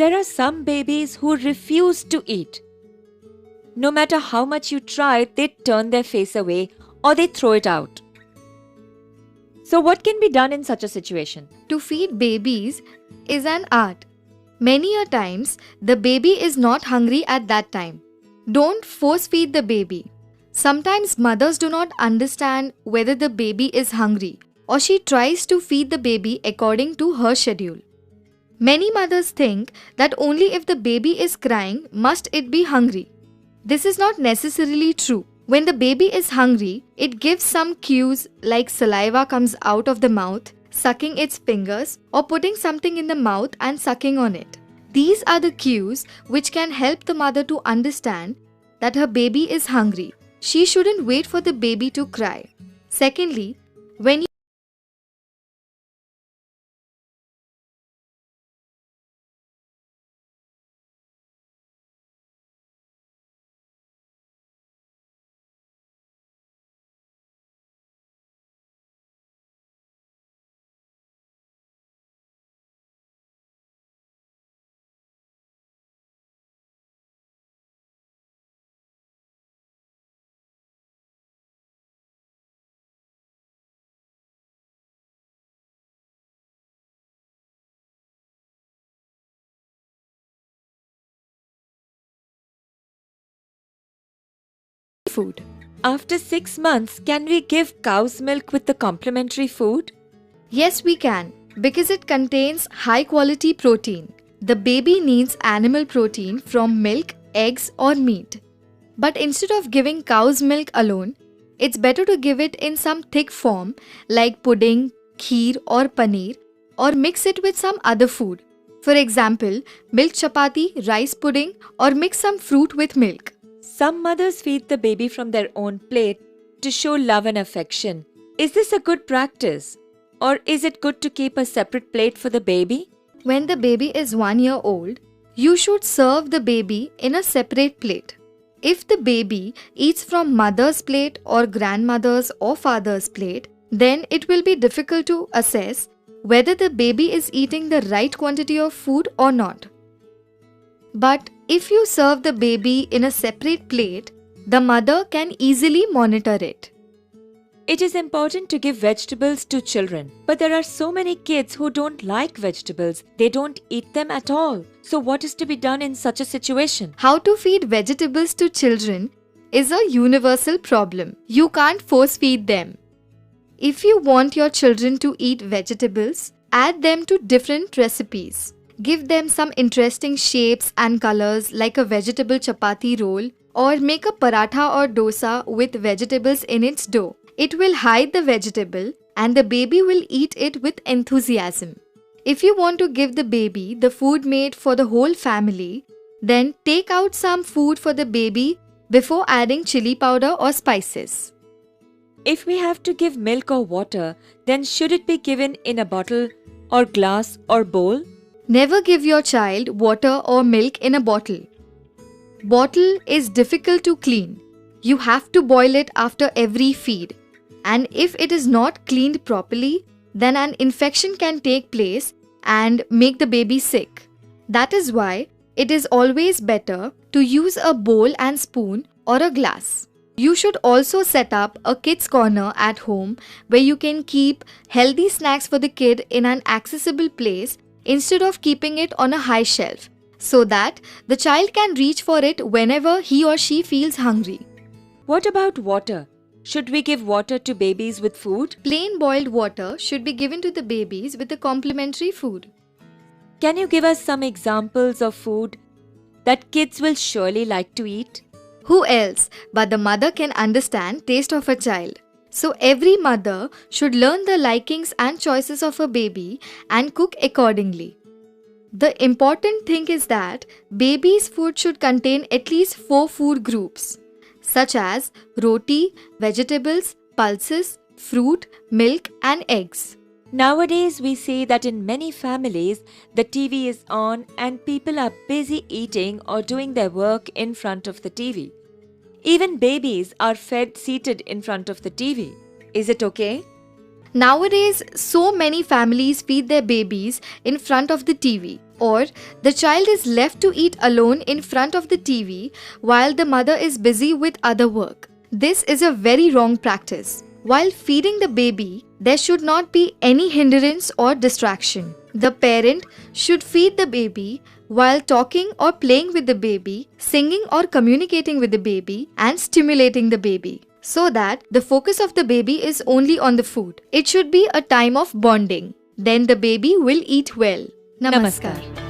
There are some babies who refuse to eat. No matter how much you try, they turn their face away or they throw it out. So what can be done in such a situation? To feed babies is an art. Many a times, the baby is not hungry at that time. Don't force feed the baby. Sometimes mothers do not understand whether the baby is hungry, or she tries to feed the baby according to her schedule. Many mothers think that only if the baby is crying must it be hungry. This is not necessarily true. When the baby is hungry, it gives some cues like saliva comes out of the mouth, sucking its fingers, or putting something in the mouth and sucking on it. These are the cues which can help the mother to understand that her baby is hungry. She shouldn't wait for the baby to cry. Secondly, when Food. After 6 months, can we give cow's milk with the complementary food? Yes, we can, because it contains high quality protein. The baby needs animal protein from milk, eggs, or meat. But instead of giving cow's milk alone, it's better to give it in some thick form like pudding, kheer, or paneer, or mix it with some other food. For example, milk chapati, rice pudding, or mix some fruit with milk. Some mothers feed the baby from their own plate to show love and affection. Is this a good practice? Or is it good to keep a separate plate for the baby? When the baby is 1 year old, you should serve the baby in a separate plate. If the baby eats from mother's plate or grandmother's or father's plate, then it will be difficult to assess whether the baby is eating the right quantity of food or not. But if you serve the baby in a separate plate, the mother can easily monitor it. It is important to give vegetables to children, but there are so many kids who don't like vegetables. They don't eat them at all. So what is to be done in such a situation? How to feed vegetables to children is a universal problem. You can't force feed them. If you want your children to eat vegetables, add them to different recipes. Give them some interesting shapes and colors like a vegetable chapati roll, or make a paratha or dosa with vegetables in its dough. It will hide the vegetable and the baby will eat it with enthusiasm. If you want to give the baby the food made for the whole family, then take out some food for the baby before adding chili powder or spices. If we have to give milk or water, then should it be given in a bottle or glass or bowl? Never give your child water or milk in a bottle. Bottle is difficult to clean. You have to boil it after every feed. And if it is not cleaned properly, then an infection can take place and make the baby sick. That is why it is always better to use a bowl and spoon or a glass. You should also set up a kids corner at home where you can keep healthy snacks for the kid in an accessible place instead of keeping it on a high shelf, so that the child can reach for it whenever he or she feels hungry. What about water? Should we give water to babies with food? Plain boiled water should be given to the babies with the complementary food. Can you give us some examples of food that kids will surely like to eat? Who else but the mother can understand taste of a child? So every mother should learn the likings and choices of a baby and cook accordingly. The important thing is that baby's food should contain at least 4 food groups, such as roti, vegetables, pulses, fruit, milk, and eggs. Nowadays, we see that in many families, the TV is on and people are busy eating or doing their work in front of the TV. Even babies are fed seated in front of the TV. Is it okay? Nowadays, so many families feed their babies in front of the TV. Or the child is left to eat alone in front of the TV while the mother is busy with other work. This is a very wrong practice. While feeding the baby, there should not be any hindrance or distraction. The parent should feed the baby while talking or playing with the baby, singing or communicating with the baby, and stimulating the baby, so that the focus of the baby is only on the food. It should be a time of bonding. Then the baby will eat well. Namaskar.